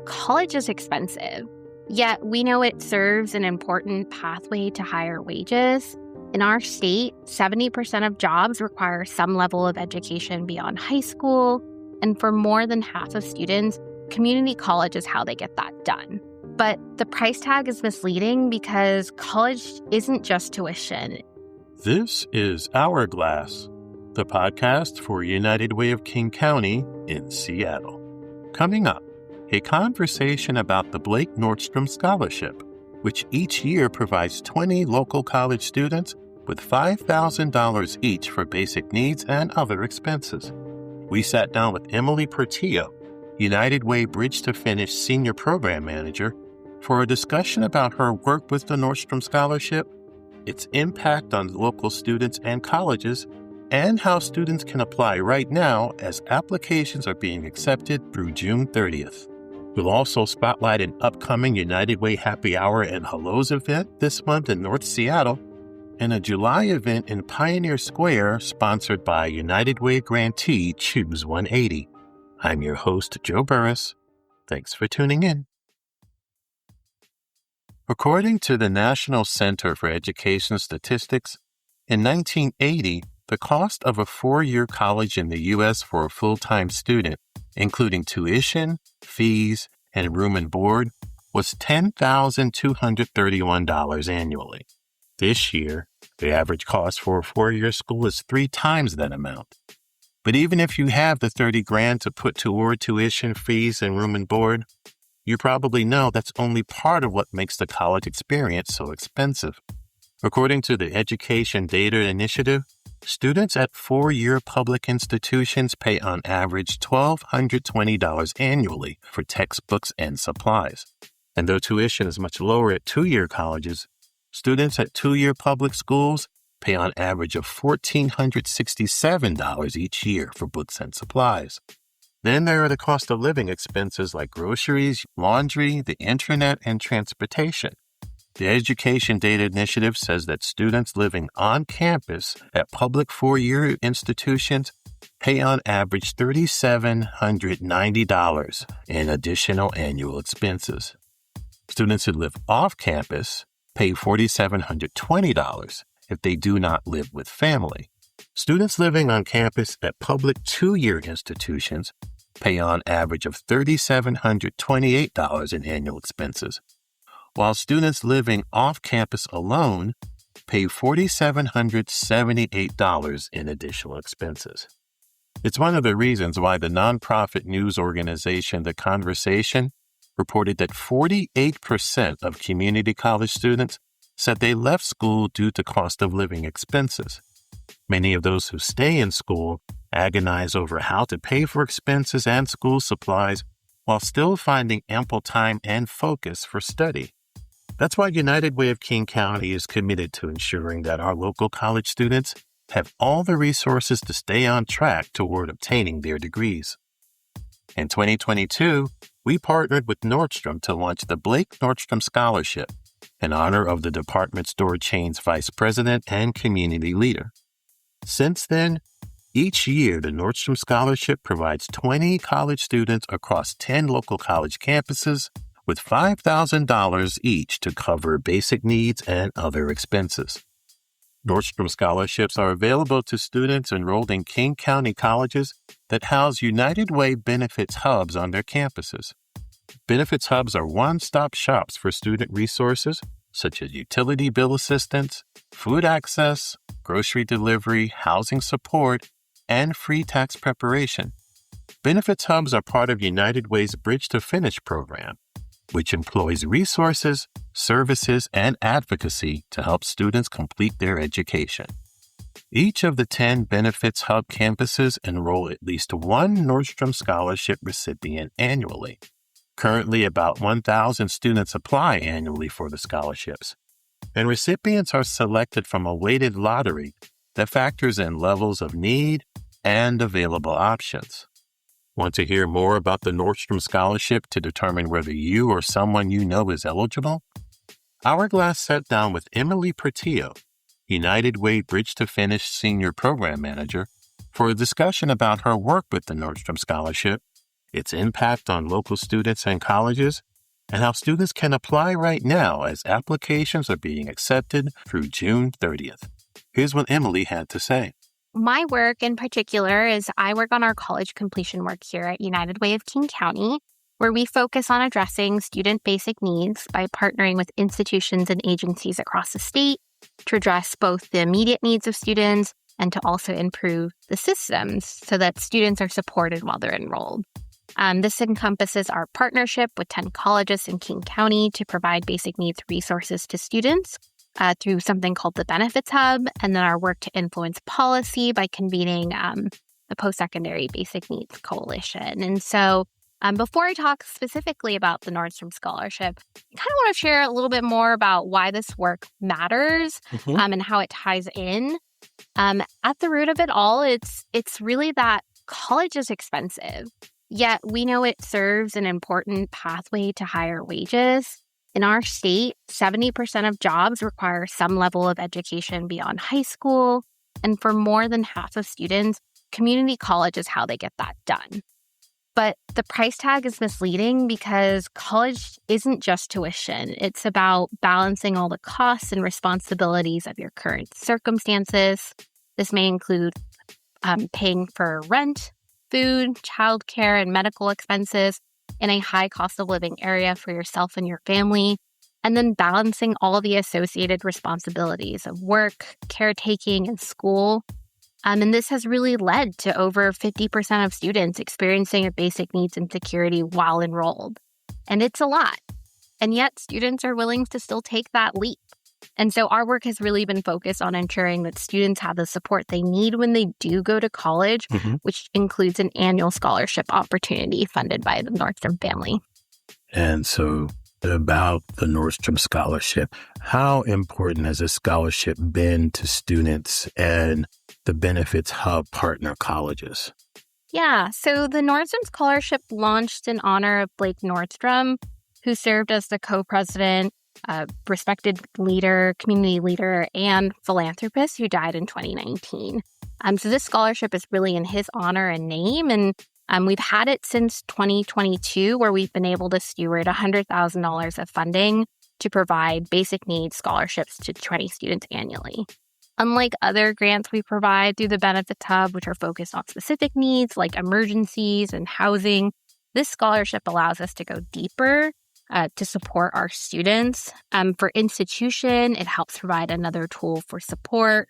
College is expensive, yet we know it serves an important pathway to higher wages. In our state, 70% of jobs require some level of education beyond high school, and for more than half of students, community college is how they get that done. But the price tag is misleading because college isn't just tuition. This is Hourglass, the podcast for United Way of King County in Seattle. Coming up, a conversation about the Blake Nordstrom Scholarship, which each year provides 20 local college students with $5,000 each for basic needs and other expenses. We sat down with Emily Portillo, United Way Bridge to Finish Senior Program Manager, for a discussion about her work with the Nordstrom Scholarship, its impact on local students and colleges, and how students can apply right now as applications are being accepted through June 30th. We'll also spotlight an upcoming United Way Happy Hour and Hellos event this month in North Seattle, and a July event in Pioneer Square sponsored by United Way grantee Choose 180. I'm your host, Joe Burris. Thanks for tuning in. According to the National Center for Education Statistics, in 1980, the cost of a 4-year college in the U.S. for a full-time student, including tuition, fees, and room and board, was $10,231 annually. This year, the average cost for a 4-year school is 3 times that amount. But even if you have the $30,000 to put toward tuition, fees, and room and board, you probably know that's only part of what makes the college experience so expensive. According to the Education Data Initiative, students at 4-year public institutions pay on average $1,220 annually for textbooks and supplies. And though tuition is much lower at 2-year colleges, students at 2-year public schools pay on average of $1,467 each year for books and supplies. Then there are the cost of living expenses like groceries, laundry, the internet, and transportation. The Education Data Initiative says that students living on campus at public 4-year institutions pay on average $3,790 in additional annual expenses. Students who live off campus pay $4,720 if they do not live with family. Students living on campus at public 2-year institutions pay on average of $3,728 in annual expenses, while students living off campus alone pay $4,778 in additional expenses. It's one of the reasons why the nonprofit news organization The Conversation reported that 48% of community college students said they left school due to cost of living expenses. Many of those who stay in school agonize over how to pay for expenses and school supplies while still finding ample time and focus for study. That's why United Way of King County is committed to ensuring that our local college students have all the resources to stay on track toward obtaining their degrees. In 2022, we partnered with Nordstrom to launch the Blake Nordstrom Scholarship in honor of the department store chain's vice president and community leader. Since then, each year, the Nordstrom Scholarship provides 20 college students across 10 local college campuses with $5,000 each to cover basic needs and other expenses. Nordstrom Scholarships are available to students enrolled in King County colleges that house United Way Benefits Hubs on their campuses. Benefits Hubs are one-stop shops for student resources such as utility bill assistance, food access, grocery delivery, housing support, and free tax preparation. Benefits Hubs are part of United Way's Bridge to Finish program, which employs resources, services, and advocacy to help students complete their education. Each of the 10 Benefits Hub campuses enroll at least one Nordstrom Scholarship recipient annually. Currently, about 1,000 students apply annually for the scholarships, and recipients are selected from a weighted lottery that factors in levels of need and available options. Want to hear more about the Nordstrom Scholarship to determine whether you or someone you know is eligible? Hourglass sat down with Emily Portillo, United Way Bridge to Finish Senior Program Manager, for a discussion about her work with the Nordstrom Scholarship, its impact on local students and colleges, and how students can apply right now as applications are being accepted through June 30th. Here's what Emily had to say. My work in particular is I work on our college completion work here at United Way of King County, where we focus on addressing student basic needs by partnering with institutions and agencies across the state to address both the immediate needs of students and to also improve the systems so that students are supported while they're enrolled. This encompasses our partnership with 10 colleges in King County to provide basic needs resources to students through something called the Benefits Hub, and then our work to influence policy by convening the Post-Secondary Basic Needs Coalition. And so before I talk specifically about the Nordstrom Scholarship, I kind of want to share a little bit more about why this work matters and how it ties in. At the root of it all, it's really that college is expensive, yet we know it serves an important pathway to higher wages. In our state, 70% of jobs require some level of education beyond high school, and for more than half of students, community college is how they get that done. But the price tag is misleading because college isn't just tuition. It's about balancing all the costs and responsibilities of your current circumstances. This may include paying for rent, food, childcare, and medical expenses in a high cost of living area for yourself and your family, and then balancing all the associated responsibilities of work, caretaking, and school. And this has really led to over 50% of students experiencing a basic needs insecurity while enrolled. And it's a lot. And yet students are willing to still take that leap. And so our work has really been focused on ensuring that students have the support they need when they do go to college, which includes an annual scholarship opportunity funded by the Nordstrom family. And so about the Nordstrom Scholarship, how important has this scholarship been to students and the Benefits Hub partner colleges? Yeah, so the Nordstrom Scholarship launched in honor of Blake Nordstrom, who served as the co-president, respected leader, community leader, and philanthropist who died in 2019. So this scholarship is really in his honor and name, and we've had it since 2022, where we've been able to steward $100,000 of funding to provide basic needs scholarships to 20 students annually. Unlike other grants we provide through the Benefits Hub, which are focused on specific needs like emergencies and housing, this scholarship allows us to go deeper to support our students. For institution, it helps provide another tool for support.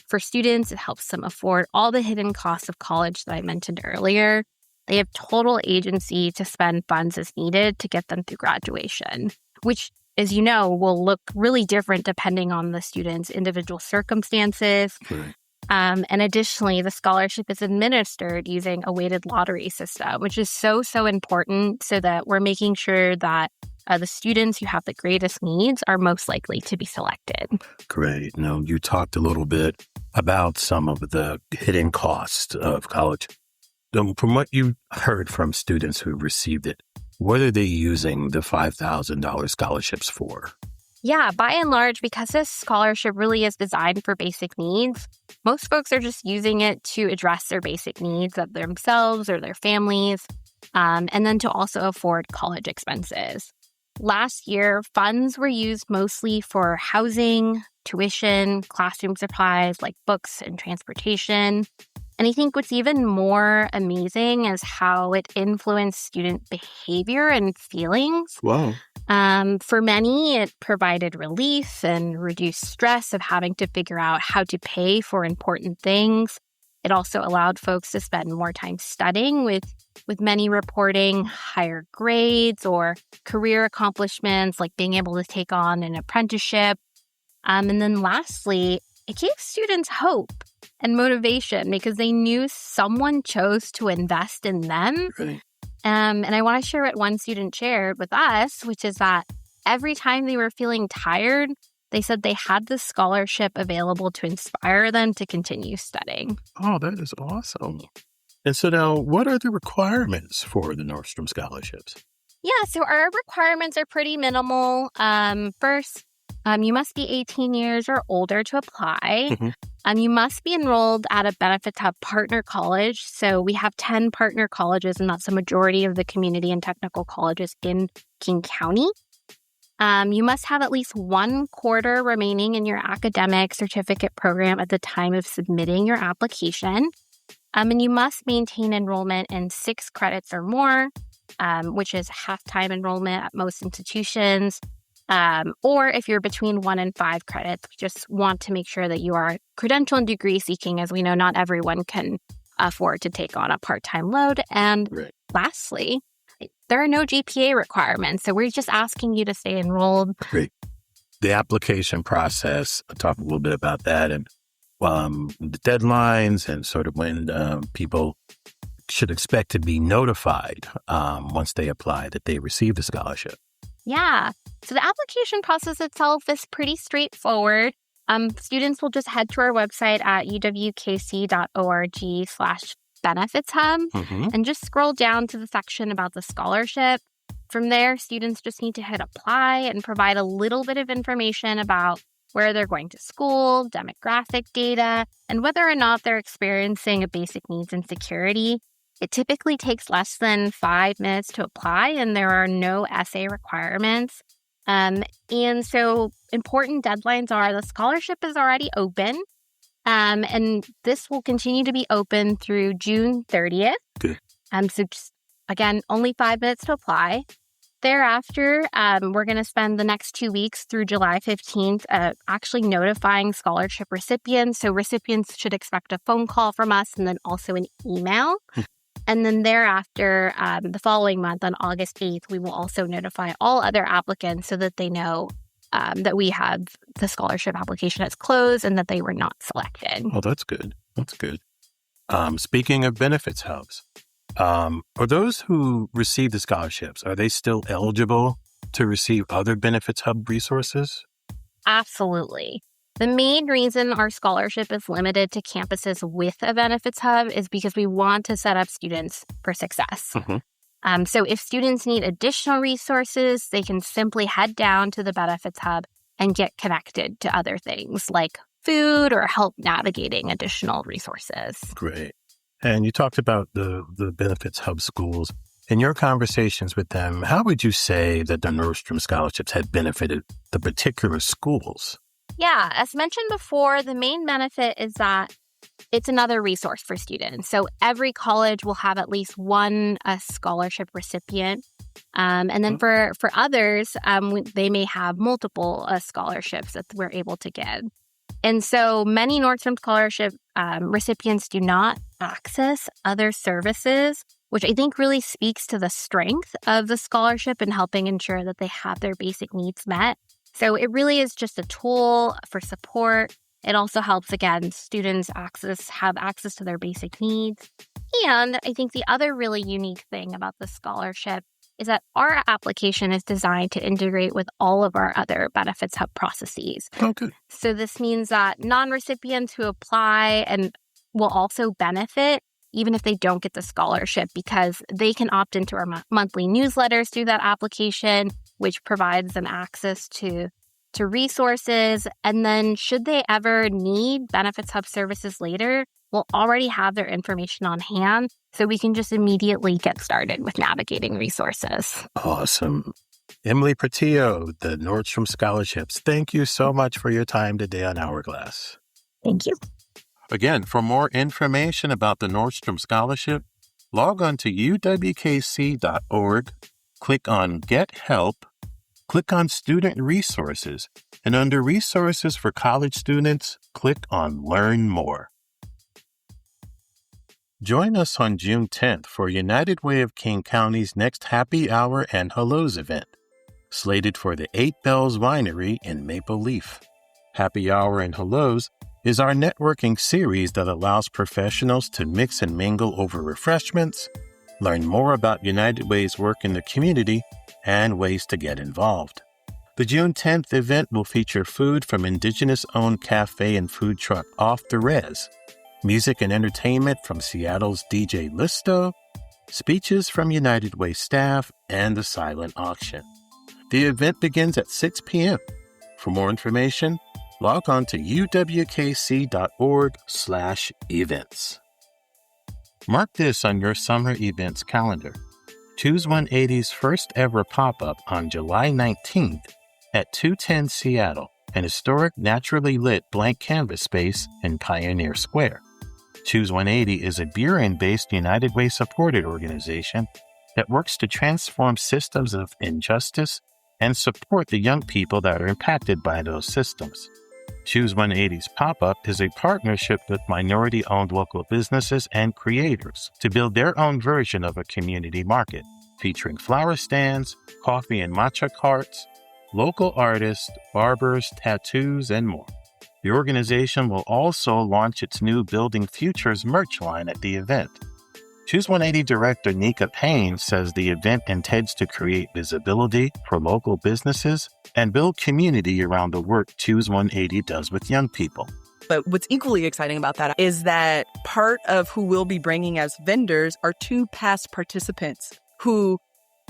For students, it helps them afford all the hidden costs of college that I mentioned earlier. They have total agency to spend funds as needed to get them through graduation, which, as you know, will look really different depending on the student's individual circumstances. Right. And additionally, the scholarship is administered using a weighted lottery system, which is so important so that we're making sure that the students who have the greatest needs are most likely to be selected. Great. Now, you talked a little bit about some of the hidden costs of college. From what you heard from students who received it, what are they using the $5,000 scholarships for? Yeah, by and large, because this scholarship really is designed for basic needs, most folks are just using it to address their basic needs of themselves or their families, and then to also afford college expenses. Last year, funds were used mostly for housing, tuition, classroom supplies like books and transportation. And I think what's even more amazing is how it influenced student behavior and feelings. Wow. For many, it provided relief and reduced stress of having to figure out how to pay for important things. It also allowed folks to spend more time studying, with many reporting higher grades or career accomplishments, like being able to take on an apprenticeship. And then lastly, it gave students hope and motivation because they knew someone chose to invest in them. Right. And I want to share what one student shared with us, which is that every time they were feeling tired, they said they had this scholarship available to inspire them to continue studying. Oh, that is awesome. And so now, what are the requirements for the Nordstrom scholarships? Yeah, so our requirements are pretty minimal. First, you must be 18 years or older to apply. You must be enrolled at a Benefits Hub partner college. So we have 10 partner colleges, and that's the majority of the community and technical colleges in King County. You must have at least 1 quarter remaining in your academic certificate program at the time of submitting your application. And you must maintain enrollment in 6 credits or more, which is half-time enrollment at most institutions. Or if you're between 1 and 5 credits, we just want to make sure that you are credential and degree seeking, as we know not everyone can afford to take on a part-time load. And lastly, there are no GPA requirements, so we're just asking you to stay enrolled. Great. The application process, I'll talk a little bit about that, and the deadlines and sort of when people should expect to be notified once they apply that they received a scholarship. Yeah. So the application process itself is pretty straightforward. Students will just head to our website at uwkc.org/benefits hub and just scroll down to the section about the scholarship. From there, students just need to hit apply and provide a little bit of information about where they're going to school, demographic data, and whether or not they're experiencing a basic needs insecurity. It typically takes less than 5 minutes to apply, and there are no essay requirements. And so important deadlines are the scholarship is already open, and this will continue to be open through June 30th. Good. So just, again, only 5 minutes to apply. Thereafter, we're going to spend the next 2 weeks through July 15th actually notifying scholarship recipients. So recipients should expect a phone call from us and then also an email. And then thereafter, the following month on August 8th, we will also notify all other applicants so that they know that we have the scholarship application has closed and that they were not selected. Oh, that's good. That's good. Speaking of benefits hubs, are those who receive the scholarships, are they still eligible to receive other benefits hub resources? Absolutely. The main reason our scholarship is limited to campuses with a benefits hub is because we want to set up students for success. So if students need additional resources, they can simply head down to the benefits hub and get connected to other things like food or help navigating additional resources. Great. And you talked about the benefits hub schools. In your conversations with them, how would you say that the Nordstrom scholarships had benefited the particular schools? Yeah, as mentioned before, the main benefit is that it's another resource for students. So every college will have at least one scholarship recipient. And then for others, they may have multiple scholarships that we're able to give. And so many Nordstrom Scholarship recipients do not access other services, which I think really speaks to the strength of the scholarship in helping ensure that they have their basic needs met. So it really is just a tool for support. It also helps, again, students have access to their basic needs. And I think the other really unique thing about the scholarship is that our application is designed to integrate with all of our other benefits hub processes. Okay. So this means that non-recipients who apply and will also benefit even if they don't get the scholarship because they can opt into our monthly newsletters through that application, which provides them access to resources. And then should they ever need benefits hub services later, we'll already have their information on hand so we can just immediately get started with navigating resources. Awesome. Emily Portillo, the Nordstrom Scholarships, thank you so much for your time today on Hourglass. Thank you. Again, for more information about the Nordstrom Scholarship, log on to uwkc.org, click on Get Help, click on Student Resources, and under Resources for College Students, click on Learn More. Join us on June 10th for United Way of King County's next Happy Hour and Hellos event, slated for the 8 Bells Winery in Maple Leaf. Happy Hour and Hellos is our networking series that allows professionals to mix and mingle over refreshments, learn more about United Way's work in the community, and ways to get involved. The June 10th event will feature food from Indigenous-owned cafe and food truck Off the Res, music and entertainment from Seattle's DJ Listo, speeches from United Way staff, and the silent auction. The event begins at 6 p.m. For more information, log on to uwkc.org/events. Mark this on your summer events calendar. Choose 180's first ever pop-up on July 19th at 210 Seattle, an historic naturally lit blank canvas space in Pioneer Square. Choose 180 is a Buren-based United Way supported organization that works to transform systems of injustice and support the young people that are impacted by those systems. Choose 180's pop-up is a partnership with minority-owned local businesses and creators to build their own version of a community market, featuring flower stands, coffee and matcha carts, local artists, barbers, tattoos, and more. The organization will also launch its new Building Futures merch line at the event. Choose 180 Director Nika Payne says the event intends to create visibility for local businesses and build community around the work Choose 180 does with young people. But what's equally exciting about that is that part of who we'll be bringing as vendors are 2 past participants who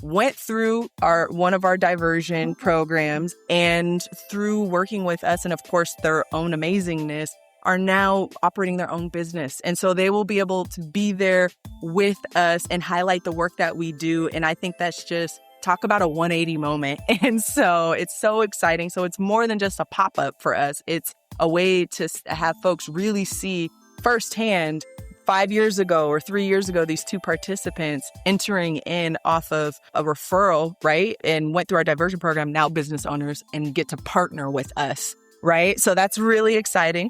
went through one of our diversion programs, and through working with us and, of course, their own amazingness, are now operating their own business. And so they will be able to be there with us and highlight the work that we do. And I think that's just talk about a 180 moment. And so it's so exciting. So it's more than just a pop-up for us. It's a way to have folks really see firsthand 5 years ago or 3 years ago, these 2 participants entering in off of a referral, right? And went through our diversion program, now business owners, and get to partner with us, right? So that's really exciting.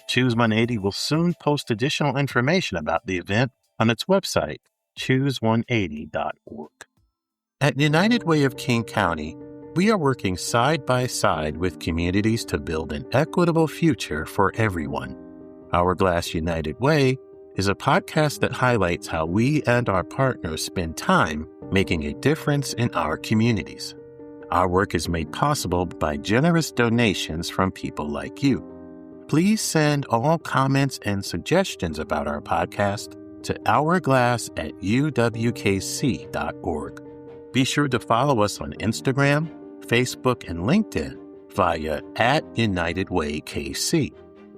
Choose 180 will soon post additional information about the event on its website, choose180.org. At United Way of King County, we are working side by side with communities to build an equitable future for everyone. Hourglass United Way is a podcast that highlights how we and our partners spend time making a difference in our communities. Our work is made possible by generous donations from people like you. Please send all comments and suggestions about our podcast to hourglass@uwkc.org. Be sure to follow us on Instagram, Facebook, and LinkedIn via @UnitedWayKC.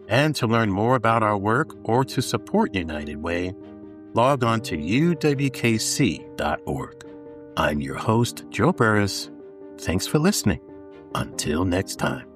And to learn more about our work or to support United Way, log on to uwkc.org. I'm your host, Joe Burris. Thanks for listening. Until next time.